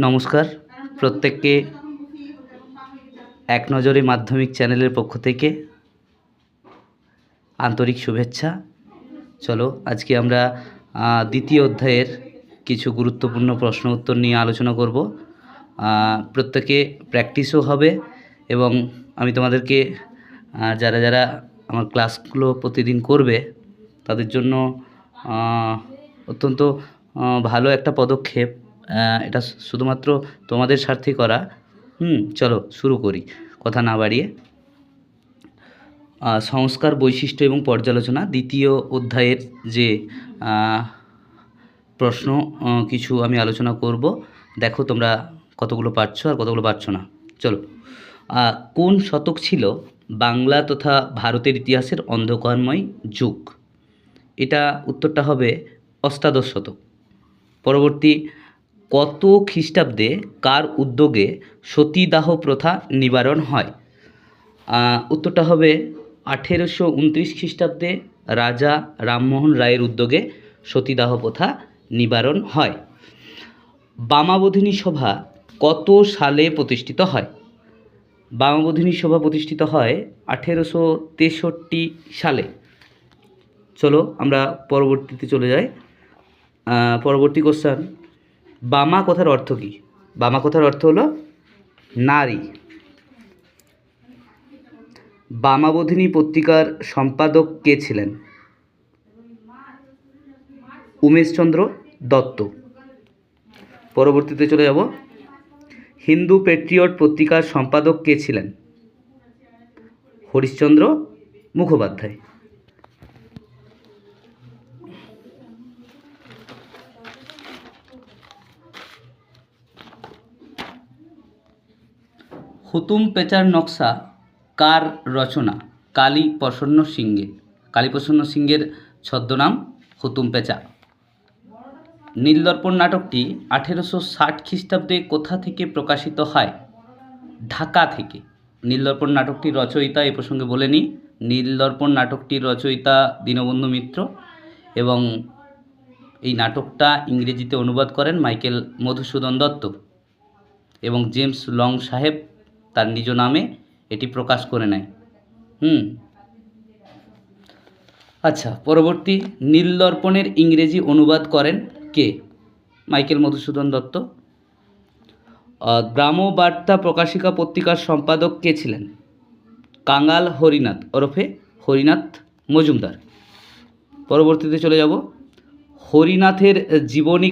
নমস্কার প্রত্যেককে এক নজরে মাধ্যমিক চ্যানেলের পক্ষ থেকে আন্তরিক শুভেচ্ছা। চলো আজকে আমরা দ্বিতীয় অধ্যায়ের কিছু গুরুত্বপূর্ণ প্রশ্ন উত্তর নিয়ে আলোচনা করব। প্রত্যেকে প্র্যাকটিসও হবে এবং আমি তোমাদেরকে যারা যারা আমার ক্লাসগুলো প্রতিদিন করবে তাদের জন্য অত্যন্ত ভালো একটা পদক্ষেপ। এটা শুধুমাত্র তোমাদের স্বার্থে করা। চলো শুরু করি কথা না বাড়িয়ে। সংস্কার, বৈশিষ্ট্য এবং পর্যালোচনা দ্বিতীয় অধ্যায়ের যে প্রশ্ন কিছু আমি আলোচনা করব। দেখো তোমরা কতগুলো পারছো আর কতগুলো পারছো না। চলো, কোন শতক ছিল বাংলা তথা ভারতের ইতিহাসের অন্ধকারময় যুগ? এটা উত্তরটা হবে অষ্টাদশ শতক। পরবর্তী, কত খ্রিস্টাব্দে কার উদ্যোগে সতীদাহ প্রথা নিবারণ হয়? উত্তরটা হবে 1829 খ্রিস্টাব্দে রাজা রামমোহন রায়ের উদ্যোগে সতীদাহ প্রথা নিবারণ হয়। বামাবোধিনী সভা কত সালে প্রতিষ্ঠিত হয়? বামাবোধিনী সভা প্রতিষ্ঠিত হয় 1863 সালে। চলো আমরা পরবর্তীতে চলে যাই। পরবর্তী কোশ্চেন, বামা কথার অর্থ কী? বামা কথার অর্থ হলো নারী। বামাবোধিনী পত্রিকার সম্পাদক কে ছিলেন? উমেশচন্দ্র দত্ত। পরবর্তীতে চলে যাব, হিন্দু পেট্রিয়ট পত্রিকার সম্পাদক কে ছিলেন? হরিশ্চন্দ্র মুখোপাধ্যায়। হুতুম পেঁচার নকশা কার রচনা? কালীপ্রসন্ন সিংহের। কালীপ্রসন্ন সিংহের ছদ্মনাম হুতুম পেঁচা। নীলদর্পণ নাটকটি 1860 খ্রিস্টাব্দে কোথা থেকে প্রকাশিত হয়? ঢাকা থেকে। নীলদর্পণ নাটকটির রচয়িতা এ প্রসঙ্গে বলে নিই, নীলদর্পণ নাটকটির রচয়িতা দীনবন্ধু মিত্র এবং এই নাটকটা ইংরেজিতে অনুবাদ করেন মাইকেল মধুসূদন দত্ত এবং জেমস লং সাহেব তার নিজ নামে এটি প্রকাশ করে নেয়। আচ্ছা, পরবর্তী, নীলদর্পণের ইংরেজি অনুবাদ করেন কে? মাইকেল মধুসূদন দত্ত। গ্রামবার্তা প্রকাশিকা পত্রিকার সম্পাদক কে ছিলেন? কাঙাল হরিনাথ ওরফে হরিনাথ মজুমদার। পরবর্তীতে চলে যাব, হরিনাথের জীবনী